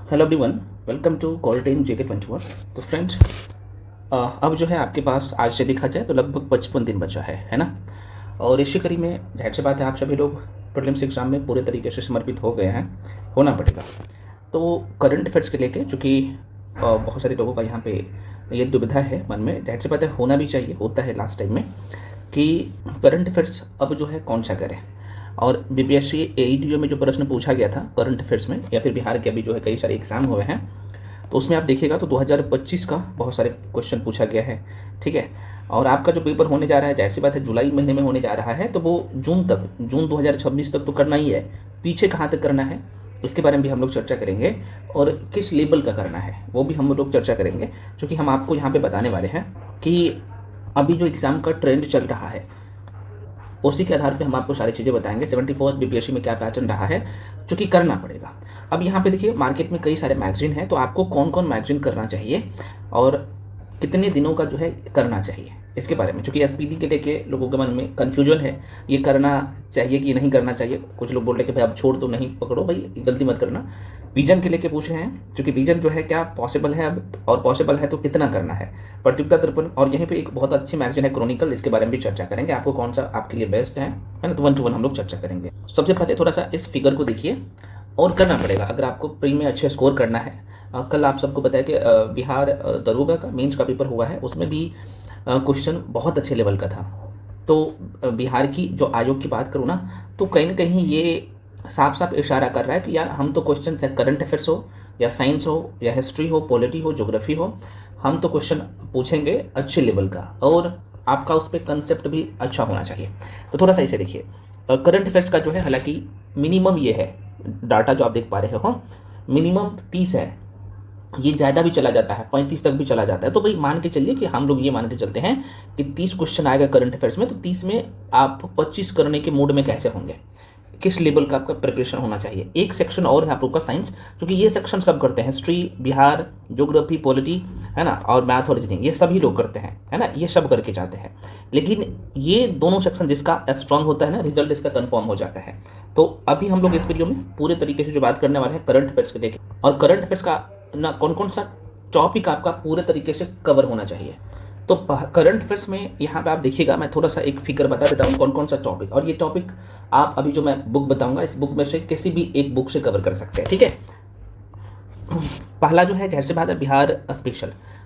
Hello everyone, welcome to golden JK 21। तो friends, अब जो है आपके पास आज से देखा जाए तो लगभग 55 दिन बचा है ना। और इसी कड़ी में जाहिर सी बात है आप सभी लोग प्रीलिम्स एग्जाम में पूरे तरीके से समर्पित हो गए हैं, होना पड़ेगा। तो करंट अफेयर्स के लेके चूँकि बहुत सारे लोगों का यहाँ पे ये दुविधा है मन में, जाहिर सी बात है होना भी चाहिए, होता है लास्ट टाइम में कि करंट अफेयर्स अब जो है कौन सा करें। और बीपीएससी एईटीओ में जो प्रश्न पूछा गया था करंट अफेयर्स में, या फिर बिहार के अभी जो है कई सारे एग्जाम हुए हैं, तो उसमें आप देखिएगा तो 2025 का बहुत सारे क्वेश्चन पूछा गया है। ठीक है, और आपका जो पेपर होने जा रहा है जाहिर सी बात है जुलाई महीने में होने जा रहा है, तो वो जून 2026 तक तो करना ही है। पीछे कहाँ तक करना है इसके बारे में भी हम लोग चर्चा करेंगे, और किस लेवल का करना है वो भी हम लोग चर्चा करेंगे। क्योंकि हम आपको यहाँ पे बताने वाले हैं कि अभी जो एग्ज़ाम का ट्रेंड चल रहा है उसी के आधार पे हम आपको सारी चीज़ें बताएंगे। 71st बीपीएससी में क्या पैटर्न रहा है जो कि करना पड़ेगा। अब यहाँ पे देखिए मार्केट में कई सारे मैगजीन हैं, तो आपको कौन कौन मैगजीन करना चाहिए और कितने दिनों का जो है करना चाहिए इसके बारे में, क्योंकि एसपीडी के लेके लोगों के मन में कन्फ्यूजन है, ये करना चाहिए कि नहीं करना चाहिए। कुछ लोग बोल रहे हैं कि भाई अब छोड़ दो, नहीं पकड़ो भाई, गलती मत करना। विजन के लेके पूछ रहे हैं, क्योंकि विजन जो है क्या पॉसिबल है अब, और पॉसिबल है तो कितना करना है। प्रतियोगिता दर्पण, और यहीं पे एक बहुत अच्छी मैगजीन है क्रॉनिकल, इसके बारे में भी चर्चा करेंगे, आपको कौन सा आपके लिए बेस्ट है ना। तो 1 to 1 हम लोग चर्चा करेंगे। सबसे पहले थोड़ा सा इस फिगर को देखिए, और करना पड़ेगा अगर आपको प्री में अच्छे स्कोर करना है। कल आप सबको बताया कि बिहार दरोगा का मेंस का पेपर हुआ है, उसमें भी क्वेश्चन बहुत अच्छे लेवल का था। तो बिहार की जो आयोग की बात करूँ ना, तो कहीं ना कहीं ये साफ साफ इशारा कर रहा है कि यार हम तो क्वेश्चन चाहे करंट अफेयर्स हो या साइंस हो या हिस्ट्री हो, पॉलिटी हो, ज्योग्राफी हो, हम तो क्वेश्चन पूछेंगे अच्छे लेवल का, और आपका उस पर कंसेप्ट भी अच्छा होना चाहिए। तो थोड़ा सा इसे देखिए, करंट अफेयर्स का जो है हालांकि मिनिमम ये है, डाटा जो आप देख पा रहे हो मिनिमम 30 है, ये ज़्यादा भी चला जाता है, 35 तक भी चला जाता है। तो भाई मान के चलिए कि हम लोग ये मान के चलते हैं कि 30 क्वेश्चन आएगा करंट अफेयर्स में, तो 30 में आप 25 करने के मूड में कैसे होंगे, किस लेवल का आपका प्रिपरेशन होना चाहिए। एक सेक्शन और है आप लोग का साइंस, क्योंकि ये सेक्शन सब करते हैं, हिस्ट्री, बिहार, ज्योग्राफी, पॉलिटी, है ना, और मैथ और रीजनिंग, ये सभी लोग करते हैं, है ना, ये सब करके जाते हैं। लेकिन ये दोनों सेक्शन जिसका स्ट्रांग होता है ना, रिजल्ट इसका कंफर्म हो जाता है। तो अभी हम लोग इस वीडियो में पूरे तरीके से जो बात करने वाले हैं करंट अफेयर्स के देखें, और करंट अफेयर्स का ना कौन कौन सा टॉपिक आपका पूरे तरीके से कवर होना चाहिए। तो करंट अफेयर्स में यहाँ पे आप देखिएगा, मैं थोड़ा सा एक फिगर बता देता हूँ कौन कौन सा टॉपिक, और ये टॉपिक आप अभी जो मैं बुक बताऊंगा इस बुक में से किसी भी एक बुक से कवर कर सकते हैं। ठीक है, पहला जो है जाहिर सी बात है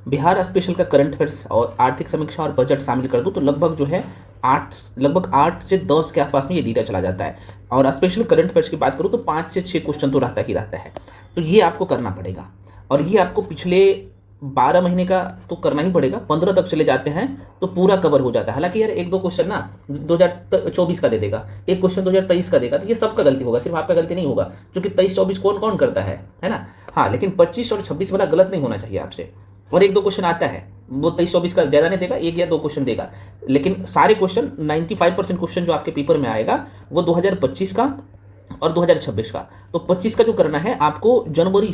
बिहार स्पेशल का करंट अफेयर्स और आर्थिक समीक्षा और बजट शामिल कर दूँ तो लगभग जो है 8 से 10 के आसपास में ये डेटा चला जाता है। और स्पेशल करंट अफेयर्स की बात करूँ तो 5 से 6 क्वेश्चन तो रहता ही रहता है। तो ये आपको करना पड़ेगा, और ये आपको पिछले 12 महीने का तो करना ही पड़ेगा, 15 तक चले जाते हैं तो पूरा कवर हो जाता है। हालांकि यार एक दो क्वेश्चन ना 2024 का दे देगा, एक क्वेश्चन 2023 का देगा, तो ये सबका गलती होगा, सिर्फ आपका गलती नहीं होगा, क्योंकि 23-24 कौन कौन करता है ना। हाँ, लेकिन 25 और 26 वाला गलत नहीं होना चाहिए आपसे। और एक दो क्वेश्चन आता है वो 23-24 का ज़्यादा नहीं देगा, 1 या 2 क्वेश्चन देगा, लेकिन सारे क्वेश्चन 95% क्वेश्चन जो आपके पेपर में आएगा वो 2025 का और 2026 का। तो 25 का जो करना है आपको जनवरी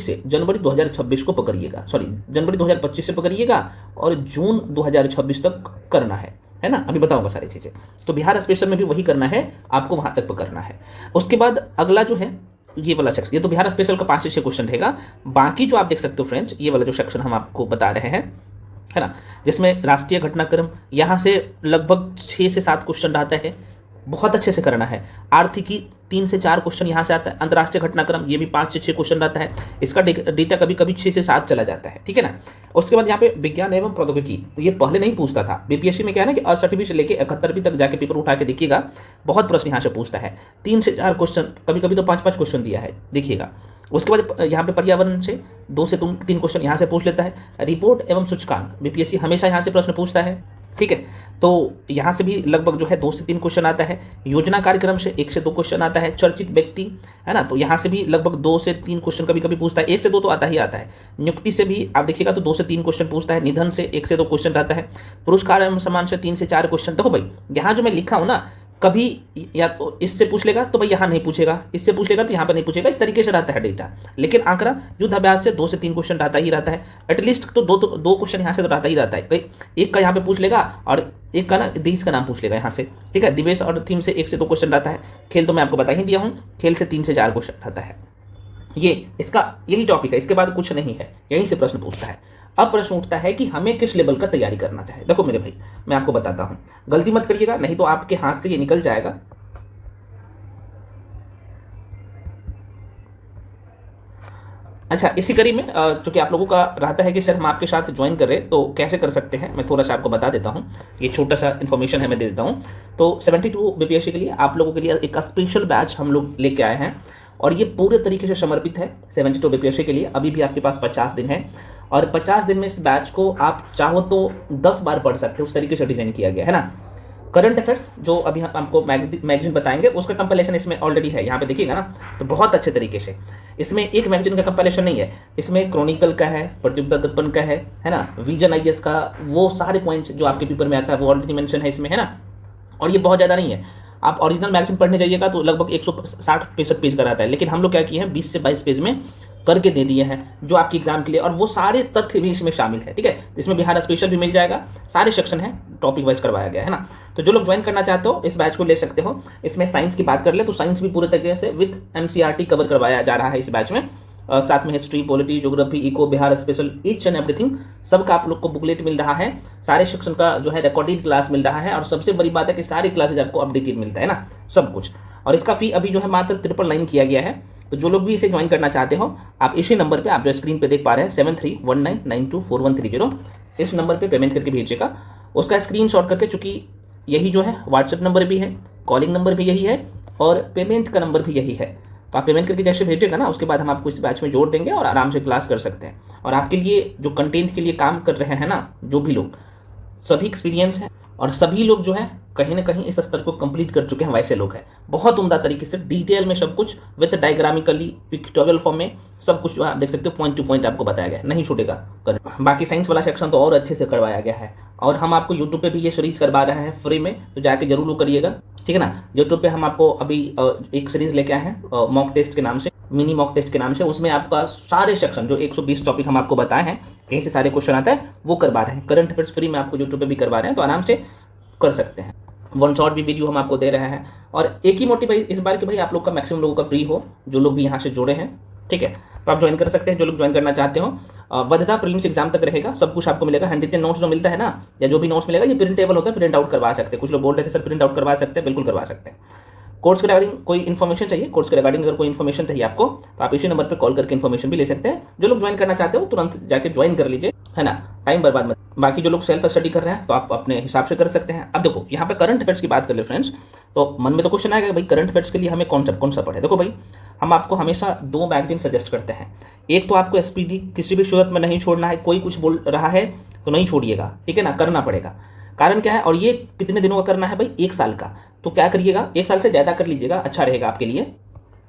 2026 को पकड़िएगा, जनवरी 2025 से पकड़िएगा, और जून 2026 तक करना है ना। अभी बताऊंगा सारी चीज़ें। तो बिहार स्पेशल में भी वही करना है, आपको वहां तक पकड़ना है। उसके बाद अगला जो है ये वाला सेक्शन, ये तो बिहार स्पेशल का 5 से 6 क्वेश्चन रहेगा। बाकी जो आप देख सकते हो फ्रेंड्स, ये वाला जो सेक्शन हम आपको बता रहे हैं, है ना, जिसमें राष्ट्रीय घटनाक्रम, यहाँ से लगभग 6 से 7 क्वेश्चन रहता है, बहुत अच्छे से करना है। आर्थिकी 3 से 4 क्वेश्चन यहाँ से आता है। अंतर्राष्ट्रीय घटनाक्रम ये भी 5 से 6 क्वेश्चन रहता है, इसका डेटा कभी कभी 6 से 7 चला जाता है। ठीक है ना। उसके बाद यहाँ पे विज्ञान एवं प्रौद्योगिकी, ये पहले नहीं पूछता था बीपीएससी में, क्या है ना कि 68वीं से लेकर 71वीं तक जाके पेपर उठा के देखिएगा, बहुत प्रश्न यहाँ से पूछता है। 3 से 4 क्वेश्चन, कभी कभी तो 5-5 क्वेश्चन दिया है, देखिएगा। उसके बाद यहाँ पे पर्यावरण से 2 से 3 क्वेश्चन यहाँ से पूछ लेता है। रिपोर्ट एवं सूचकांक, बीपीएससी हमेशा यहाँ से प्रश्न पूछता है। ठीक है, तो यहाँ से भी लगभग जो है 2 से 3 क्वेश्चन आता है। योजना कार्यक्रम से 1 से 2 क्वेश्चन आता है। चर्चित व्यक्ति, है ना, तो यहाँ से भी लगभग 2 से 3 क्वेश्चन कभी कभी पूछता है, 1 से 2 तो आता ही आता है। नियुक्ति से भी आप देखिएगा तो 2 से 3 क्वेश्चन पूछता है। निधन से 1 से 2 क्वेश्चन रहता है। पुरस्कार एवं सम्मान से 3 से 4 क्वेश्चन। देखो भाई, यहाँ जो मैं लिखा हूँ ना, कभी या तो इससे पूछ लेगा तो भाई यहाँ नहीं पूछेगा, इससे पूछ लेगा तो यहाँ पर नहीं पूछेगा, इस तरीके से रहता है डेटा। लेकिन आंकड़ा युद्ध अभ्यास से 2 से 3 क्वेश्चन रहता ही रहता है। एटलीस्ट तो दो क्वेश्चन यहाँ से तो रहता ही रहता है। एक का यहाँ पे पूछ लेगा और एक का ना देश का नाम पूछ लेगा यहाँ से। ठीक है, दिवस और थीम से 1 से 2 क्वेश्चन रहता है। खेल तो मैं आपको बता ही दिया हूँ, खेल से 3 से 4 क्वेश्चन रहता है। ये इसका यही टॉपिक है, इसके बाद कुछ नहीं है, यहीं से प्रश्न पूछता है। अब प्रश्न उठता है कि हमें किस लेवल का तैयारी करना चाहिए। देखो मेरे भाई, मैं आपको बताता हूँ, गलती मत करिएगा, नहीं तो आपके हाथ से ये निकल जाएगा। अच्छा, इसी कड़ी में चूंकि आप लोगों का रहता है कि सर हम आपके साथ ज्वाइन कर रहे हैं तो कैसे कर सकते हैं, मैं थोड़ा सा आपको बता देता हूँ। ये छोटा सा इन्फॉर्मेशन है, मैं दे देता हूँ। तो 72 बीपीएससी के लिए आप लोगों के लिए एक स्पेशल बैच हम लोग लेके आए हैं और ये पूरे तरीके से समर्पित है 72 बीपीएससी के लिए। अभी भी आपके पास 50 दिन है और 50 दिन में इस बैच को आप चाहो तो 10 बार पढ़ सकते हो, उस तरीके से डिजाइन किया गया है ना। करंट अफेयर्स जो अभी हम आपको मैगजीन बताएंगे उसका कंपाइलेशन इसमें ऑलरेडी है, यहाँ पे देखिएगा ना, तो बहुत अच्छे तरीके से। इसमें एक मैगजीन का कंपाइलेशन नहीं है, इसमें क्रॉनिकल का है, प्रतियोगिता दर्पण का है ना, विजन आईएएस का, वो सारे पॉइंट्स जो आपके पेपर में आता है वो ऑलरेडी मेंशन है इसमें, है ना। और ये बहुत ज़्यादा नहीं है, आप ओरिजिनल मैगजीन पढ़ने जाइएगा तो लगभग 160-65 पेज का रहता है, लेकिन हम लोग क्या किए हैं 20 से 22 पेज में करके दे दिए हैं जो आपके एग्जाम के लिए, और वो सारे तथ्य भी इसमें शामिल है, ठीक है। इसमें बिहार स्पेशल भी मिल जाएगा, सारे सेक्शन है, टॉपिक वाइज करवाया गया है ना। तो जो लोग ज्वाइन करना चाहते हो इस बैच को ले सकते हो। इसमें साइंस की बात कर ले तो साइंस भी पूरे तरीके से विद एनसीईआरटी कवर करवाया जा रहा है इस बैच में। साथ में history, polity, geography, eco, Bihar special, each and everything सबका आप लोग को बुकलेट मिल रहा है, सारे सेक्शन का जो है रिकॉर्डेड क्लास मिल रहा है, और सबसे बड़ी बात है कि सारी क्लासेज आपको अपडेटेड मिलता है ना, सब कुछ। और इसका फी अभी जो है मात्र 999 किया गया है। तो जो लोग भी इसे ज्वाइन करना चाहते हो आप इसी नंबर पे, आप जो स्क्रीन पे देख पा रहे हैं 7319924130, इस नंबर पे पेमेंट करके भेजिएगा। उसका स्क्रीनशॉट करके, चूंकि यही जो है व्हाट्सएप नंबर भी है, कॉलिंग नंबर भी यही है और पेमेंट का नंबर भी यही है, तो आप पेमेंट करके जैसे भेजिएगा ना, उसके बाद हम आपको इस बैच में जोड़ देंगे और आराम से क्लास कर सकते हैं। और आपके लिए जो कंटेंट के लिए काम कर रहे हैं ना, जो भी लोग, सभी एक्सपीरियंस है और सभी लोग जो है कहीं ना कहीं इस स्तर को कंप्लीट कर चुके हैं, वैसे लोग हैं। बहुत उम्दा तरीके से डिटेल में सब कुछ विद डायग्रामिकली पिक्टोरियल फॉर्म में सब कुछ जो आप देख सकते हो, पॉइंट टू पॉइंट आपको बताया गया है, नहीं छूटेगा। बाकी साइंस वाला सेक्शन तो और अच्छे से करवाया गया है, और हम आपको यूट्यूब पे भी ये सीरीज करवा रहे हैं फ्री में, तो जाके जरूर लोग करिएगा, ठीक है ना। यूट्यूब पे हम आपको अभी एक सीरीज लेके आए हैं मॉक टेस्ट के नाम से, मिनी मॉक टेस्ट के नाम से। उसमें आपका सारे सेक्शन जो 120 टॉपिक हम आपको बताए हैं, कहीं से सारे क्वेश्चन आता है, वो करवा रहे हैं। करंट अफेयर्स फ्री में आपको यूट्यूब पे भी करवा रहे हैं, तो आराम से कर सकते हैं। वन शॉट भी वीडियो हम आपको दे रहे हैं, और एक ही मोटिव इस बार कि भाई आप लोग का मैक्सिमम लोगों का फ्री हो, जो लोग भी यहाँ से जुड़े हैं, ठीक है। तो आप ज्वाइन कर सकते हैं जो लोग ज्वाइन करना चाहते हो। वधता प्रीलिम्स एग्जाम तक रहेगा, सब कुछ आपको मिलेगा। हैंड रिटन नोट्स जो मिलता है ना, या जो भी नोट्स मिलेगा, ये प्रिंटेबल होता है, प्रिंट आउट करवा सकते हैं। कुछ लोग बोल रहे थे सर प्रिंट आउट करवा सकते हैं, बिल्कुल करवा सकते हैं। कोर्स के रिगार्डिंग कोई इन्फॉर्मेशन चाहिए, कोर्स के रिगार्डिंग अगर कोई इन्फॉर्मेशन चाहिए आपको, तो आप इसी नंबर पर कॉल करके इन्फॉर्मेशन भी ले सकते हैं। जो लोग ज्वाइन करना चाहते हो तुरंत जाके ज्वाइन कर लीजिए, है ना, टाइम बर्बाद मत। बाकी जो लोग सेल्फ स्टडी कर रहे हैं तो आप अपने हिसाब से कर सकते हैं। अब देखो यहाँ पे करंट अफेयर्स की बात कर ले फ्रेंड्स, तो मन में तो क्वेश्चन आएगा भाई करंट अफेयर्स के लिए हमें कौन सा पढ़े। देखो भाई, हम आपको हमेशा 2 मैगजीन सजेस्ट करते हैं। एक तो आपको एसपीडी किसी भी सूरत में नहीं छोड़ना है, कोई कुछ बोल रहा है तो नहीं छोड़िएगा, ठीक है ना, करना पड़ेगा। कारण क्या है, और ये कितने दिनों का करना है भाई, 1 साल का। तो क्या करिएगा, 1 साल से ज़्यादा कर लीजिएगा, अच्छा रहेगा आपके लिए,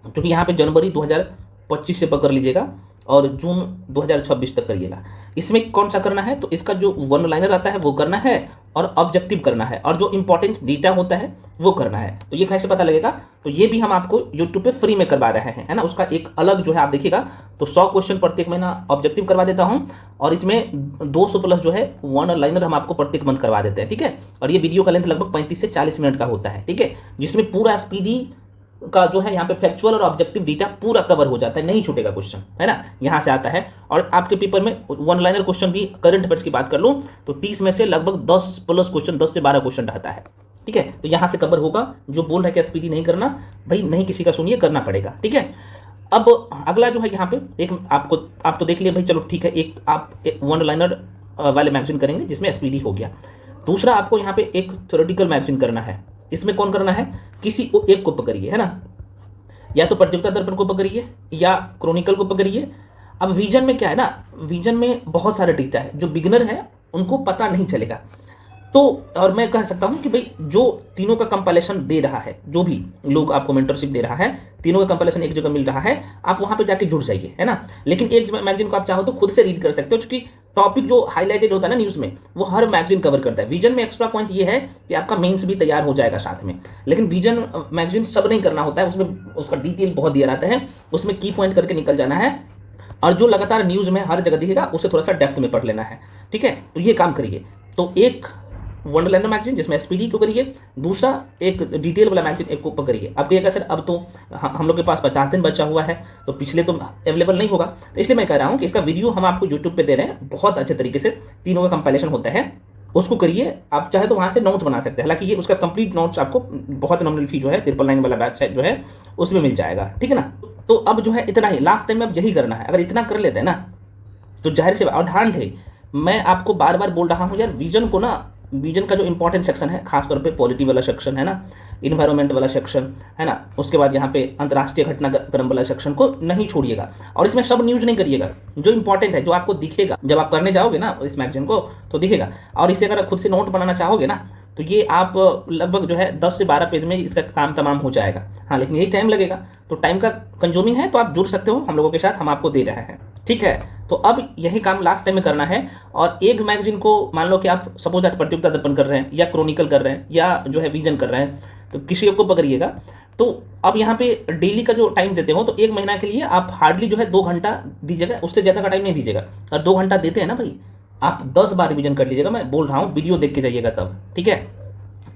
क्योंकि यहाँ पे जनवरी 2025 से पकड़ लीजिएगा और जून 2026 तक करिएगा। इसमें कौन सा करना है, तो इसका जो वन लाइनर आता है वो करना है, और ऑब्जेक्टिव करना है, और जो इंपॉर्टेंट डेटा होता है वो करना है। तो ये कैसे पता लगेगा, तो ये भी हम आपको यूट्यूब पे फ्री में करवा रहे हैं, है ना। उसका एक अलग जो है आप देखिएगा, तो 100 क्वेश्चन प्रत्येक महीना ऑब्जेक्टिव करवा देता हूँ, और इसमें 200 प्लस जो है वन लाइनर हम आपको प्रत्येक मंथ करवा देते हैं, ठीक है। और ये वीडियो का लेंथ लगभग 35 से 40 मिनट का होता है, ठीक है, जिसमें पूरा स्पीडी का जो है यहाँ पे फैक्चुअल और ऑब्जेक्टिव डेटा पूरा कवर हो जाता है, नहीं छूटेगा क्वेश्चन, है ना, यहाँ से आता है। और आपके पेपर में वन लाइनर क्वेश्चन भी, करंट अफेयर्स की बात कर लूँ तो 30 में से लगभग 10 प्लस क्वेश्चन, 10 से 12 क्वेश्चन रहता है, ठीक है। तो यहाँ से कवर होगा। जो बोल रहा है कि एसपीडी नहीं करना, भाई नहीं किसी का सुनिए, करना पड़ेगा, ठीक है। अब अगला जो है यहाँ पे एक आप तो देख लिया भाई, चलो ठीक है, एक आप वन लाइनर वाले मैगजीन करेंगे जिसमें एसपीडी हो गया। दूसरा आपको यहाँ पे एक थ्योरेटिकल मैगजीन करना है। इसमें कौन करना है, किसी को एक को पकड़िए, है ना, या तो प्रतियोगिता दर्पण को पकड़िए या क्रॉनिकल को पकड़िए। अब विजन में क्या है ना, विजन में बहुत सारे डेटा है, जो बिगिनर है उनको पता नहीं चलेगा। तो और मैं कह सकता हूं कि भाई जो तीनों का कंपाइलेशन दे रहा है, जो भी लोग आपको मेंटरशिप दे रहा है, तीनों का कंपाइलेशन एक जगह मिल रहा है, आप वहां पे जाके जुड़ जाइए, है ना। लेकिन एक मैगजीन को आप चाहो तो खुद से रीड कर सकते हो, क्योंकि टॉपिक जो हाईलाइटेड होता है ना न्यूज में, वो हर मैगजीन कवर करता है। विजन में एक्स्ट्रा पॉइंट ये है कि आपका मेंस भी तैयार हो जाएगा साथ में, लेकिन विजन मैगजीन सब नहीं करना होता है, उसमें उसका डिटेल बहुत दिया रहता है, उसमें की पॉइंट करके निकल जाना है, और जो लगातार न्यूज में हर जगह दिखेगा उसे थोड़ा सा डेप्थ में पढ़ लेना है, ठीक है। तो ये काम करिए। तो एक वंडरलैंड मैगजीन जिसमें एसपीडी को करिए, दूसरा एक डिटेल वाला मैगजीन एक को पकड़िए। अब कहिएगा सर अब तो हम लोग के पास 50 दिन बचा हुआ है तो पिछले तो अवेलेबल नहीं होगा, तो इसलिए मैं कह रहा हूँ कि इसका वीडियो हम आपको यूट्यूब पे दे रहे हैं, बहुत अच्छे तरीके से तीनों का कंपाइलेशन होता है, उसको करिए। आप चाहे तो वहाँ से नोट्स बना सकते हैं, हालांकि ये उसका कंप्लीट नोट्स आपको बहुत नॉमिनल फी जो है 999 वाला बैच जो है उसमें मिल जाएगा, ठीक है ना। तो अब जो है इतना ही, लास्ट टाइम में अब यही करना है, अगर इतना कर लेते हैं ना तो जाहिर से, और ध्यान है मैं आपको बार बार बोल रहा हूँ यार, विजन को ना, विजन का जो इंपॉर्टेंट सेक्शन है खासतौर पे पॉलिटी वाला सेक्शन है ना, इन्वायरमेंट वाला सेक्शन है ना, उसके बाद यहाँ पे अंतर्राष्ट्रीय घटनाक्रम वाला सेक्शन को नहीं छोड़िएगा, और इसमें सब न्यूज नहीं करिएगा, जो इंपॉर्टेंट है जो आपको दिखेगा जब आप करने जाओगे ना इस मैगजीन को तो दिखेगा। और इसे अगर खुद से नोट बनाना चाहोगे ना तो ये आप लगभग जो है 10 से 12 पेज में इसका काम तमाम हो जाएगा। हाँ, लेकिन यही टाइम लगेगा, तो टाइम का कंज्यूमिंग है, तो आप जुड़ सकते हो हम लोगों के साथ, हम आपको दे रहे हैं, ठीक है। तो अब यही काम लास्ट टाइम में करना है। और एक मैगजीन को मान लो कि आप सपोज दैट प्रतियोगिता दर्पण कर रहे हैं या क्रॉनिकल कर रहे हैं या जो है विजन कर रहे हैं, तो किसी एक को पकड़िएगा। तो अब यहाँ पे डेली का जो टाइम देते हो तो एक महीना के लिए आप हार्डली जो है 2 घंटा दीजिएगा, उससे ज़्यादा का टाइम नहीं दीजिएगा। और 2 घंटा देते हैं ना भाई, आप 10 बार रिविजन कर लीजिएगा, मैं बोल रहा हूँ, वीडियो देख के जाइएगा तब, ठीक है।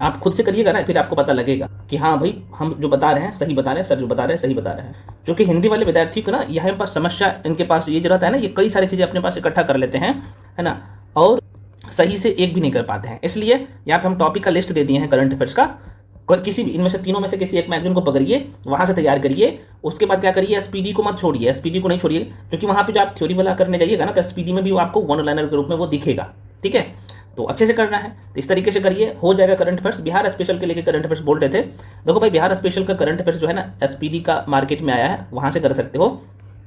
आप खुद से करिएगा ना, फिर आपको पता लगेगा कि हाँ भाई हम जो बता रहे हैं सही बता रहे हैं, सर जो बता रहे हैं सही बता रहे हैं। जो कि हिंदी वाले विद्यार्थी को ना यहाँ पास समस्या, इनके पास ये जो रहता है ना, ये कई सारी चीज़ें अपने पास इकट्ठा कर लेते हैं, है ना, और सही से एक भी नहीं कर पाते हैं। इसलिए यहाँ पे हम टॉपिक का लिस्ट दे दिए हैं करंट अफेयर्स का, किसी भी इनमें से तीनों में से किसी एक मैगजीन को पकड़िए, वहाँ से तैयार करिए। उसके बाद क्या करिए, एसपीडी को मत छोड़िए, एसपीडी को नहीं छोड़िए, क्योंकि वहाँ पे जो आप थ्योरी वाला करने जाइएगा ना तो एसपीडी में भी वो आपको वन लाइनर के रूप में वो दिखेगा, ठीक है। तो अच्छे से करना है, तो इस तरीके से करिए, हो जाएगा करंट अफेयर्स। बिहार स्पेशल के लिए करंट अफेयर्स बोल रहे थे, देखो भाई बिहार स्पेशल का करंट अफेयर्स जो है ना एसपीडी का मार्केट में आया है, वहाँ से कर सकते हो,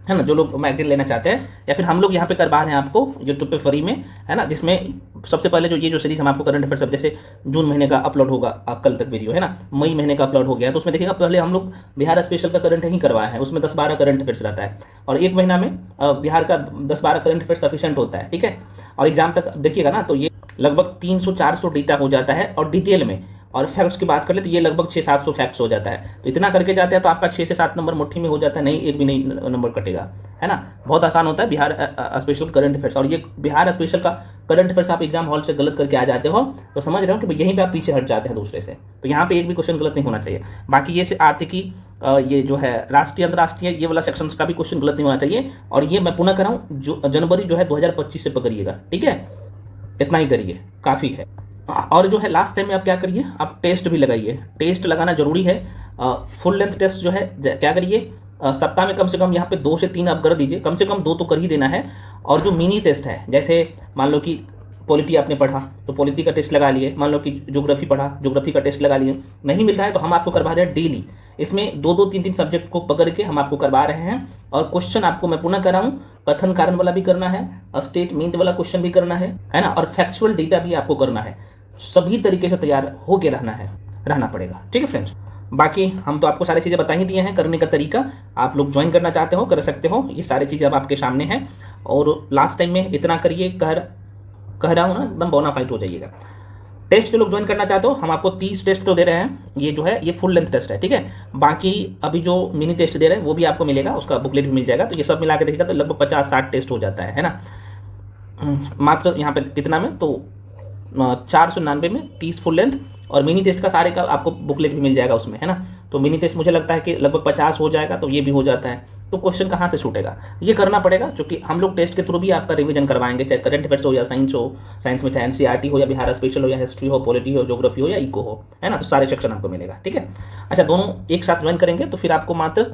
है ना, जो लोग मैगजीन लेना चाहते हैं, या फिर हम लोग यहाँ पे करवा रहे हैं आपको यूट्यूब पे फ्री में, है ना, जिसमें सबसे पहले जो ये जो सीरीज हम आपको करंट अफेयर्स, जैसे जून महीने का अपलोड होगा कल तक वीडियो, है ना, मई महीने का अपलोड हो गया, तो उसमें देखिएगा पहले हम लोग बिहार स्पेशल का करंट ही करवाए हैं, उसमें 10-12 करंट अफेयर्स रहता है, और एक महीना में बिहार का 10-12 करंट अफेयर्स सफिशिएंट होता है, ठीक है। और एग्जाम तक देखिएगा ना तो ये लगभग 300-400 डेटा हो जाता है, और डिटेल में, और फैक्ट्स की बात कर ले तो ये लगभग 600-700 फैक्ट्स हो जाता है। तो इतना करके जाते हैं तो आपका 6 से 7 नंबर मुट्ठी में हो जाता है, नहीं एक भी नहीं नंबर कटेगा, है ना। बहुत आसान होता है बिहार स्पेशल करंट अफेयर्स। और ये बिहार स्पेशल का करंट अफेयर्स आप एग्जाम हॉल से गलत करके आ जाते हो तो समझ रहे हो कि यहीं पे आप पीछे हट जाते हैं दूसरे से, तो यहाँ पे एक भी क्वेश्चन गलत नहीं होना चाहिए। बाकी ये से आर्थिकी, ये जो है राष्ट्रीय अंतर्राष्ट्रीय ये वाला सेक्शन का भी क्वेश्चन गलत नहीं होना चाहिए। और ये मैं पुनः कराऊँ, जो जनवरी जो है 2025 से पकड़िएगा, ठीक है, इतना ही करिए, काफ़ी है। और जो है लास्ट टाइम में आप क्या करिए, आप टेस्ट भी लगाइए, टेस्ट लगाना जरूरी है। फुल लेंथ टेस्ट जो है क्या करिए, सप्ताह में कम से कम यहाँ पे 2 से 3 आप कर दीजिए, कम से कम 2 तो कर ही देना है। और जो मिनी टेस्ट है, जैसे मान लो कि पॉलिटी आपने पढ़ा तो पॉलिटी का टेस्ट लगा लिए, मान लो कि ज्योग्राफी पढ़ा, ज्योग्राफी का टेस्ट लगा लिए, नहीं मिल रहा है तो हम आपको करवा रहे हैं डेली, इसमें 2-2, 3-3 सब्जेक्ट को पकड़ के हम आपको करवा रहे हैं। और क्वेश्चन आपको मैं पुनः कराऊं, कथन कारण वाला भी करना है, स्टेटमेंट वाला क्वेश्चन भी करना है ना, और फैक्चुअल डेटा भी आपको करना है। सभी तरीके से तैयार होके रहना पड़ेगा, ठीक है फ्रेंड्स। बाकी हम तो आपको सारी चीज़ें बता ही दिए हैं, करने का तरीका, आप लोग ज्वाइन करना चाहते हो कर सकते हो, ये सारी चीज़ें अब आपके सामने हैं। और लास्ट टाइम में इतना करिए, कह रहा हूँ ना, एकदम बोनाफाइड हो जाइएगा। टेस्ट जो लोग ज्वाइन करना चाहते हो, हम आपको 30 टेस्ट तो दे रहे हैं, ये जो है ये फुल लेंथ टेस्ट है, ठीक है। बाकी अभी जो मिनी टेस्ट दे रहे हैं वो भी आपको मिलेगा, उसका बुकलेट भी मिल जाएगा, तो ये सब मिला के देखिएगा तो लगभग 50-60 टेस्ट हो जाता है ना। मात्र यहाँ पे कितना में, तो 499 में 30 फुल लेंथ, और मिनी टेस्ट का सारे का आपको बुकलेट भी मिल जाएगा उसमें, है ना। तो मिनी टेस्ट मुझे लगता है कि लगभग 50 हो जाएगा, तो ये भी हो जाता है। तो क्वेश्चन कहाँ से छूटेगा, ये करना पड़ेगा, क्योंकि हम लोग टेस्ट के थ्रू भी आपका रिवीजन करवाएंगे, चाहे करंट अफेयर्स हो या साइंस हो, साइंस में चाहे एनसीईआरटी हो या बिहार स्पेशल हो या हिस्ट्री हो, पॉलिटी हो, ज्योग्राफी हो या इको हो, है ना, तो सारे सेक्शन आपको मिलेगा, ठीक है। अच्छा, दोनों एक साथ ज्वाइन करेंगे तो फिर आपको मात्र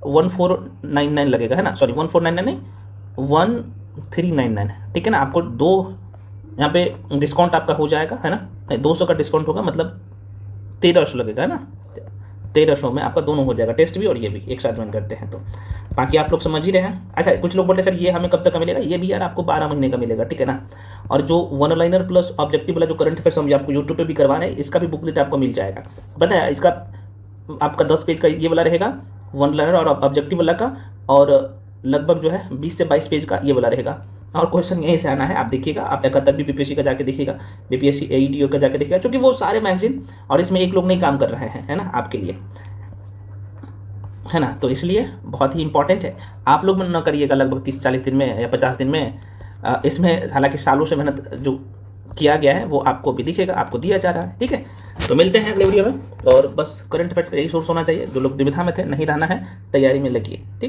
1499 लगेगा, है ना, सॉरी 1499 नहीं 1399, ठीक है ना। आपको 2 यहाँ पे डिस्काउंट आपका हो जाएगा, है ना, 200 का डिस्काउंट होगा, मतलब 1300 लगेगा, है ना, 1300 में आपका दोनों हो जाएगा, टेस्ट भी और ये भी एक साथ ज्वाइन करते हैं तो। बाकी आप लोग समझ ही रहे हैं। अच्छा, कुछ लोग बोलते हैं सर ये हमें कब तक का मिलेगा, ये भी यार आपको 12 महीने का मिलेगा, ठीक है ना। और जो वन लाइनर प्लस ऑब्जेक्टिव वाला जो करंट अफेयर्स हम आपको यूट्यूब पे भी करवाना है, इसका भी बुकलेट आपको मिल जाएगा। पता है, इसका आपका 10 पेज का ये वाला रहेगा वन लाइनर और ऑब्जेक्टिव वाला का, और लगभग जो है 20 से 22 पेज का ये वाला रहेगा। और क्वेश्चन यहीं से आना है, आप देखिएगा, आप 71 भी बीपीएससी का जाके देखिएगा, बीपीएससी एईटीओ का जाके देखिएगा, क्योंकि वो सारे मैगजीन और इसमें एक लोग नहीं काम कर रहे हैं, है ना, आपके लिए, है ना। तो इसलिए बहुत ही इंपॉर्टेंट है, आप लोग न करिएगा लगभग 30-40 दिन में या 50 दिन में। इसमें हालांकि सालों से मेहनत जो किया गया है वो आपको भी दिखेगा, आपको दिया जा रहा है। ठीक है, तो मिलते हैं अगले वीडियो में। और बस करंट अफेयर्स का यही सोर्स होना चाहिए। जो लोग दुविधा में थे, नहीं रहना है, तैयारी में लगिए। ठीक।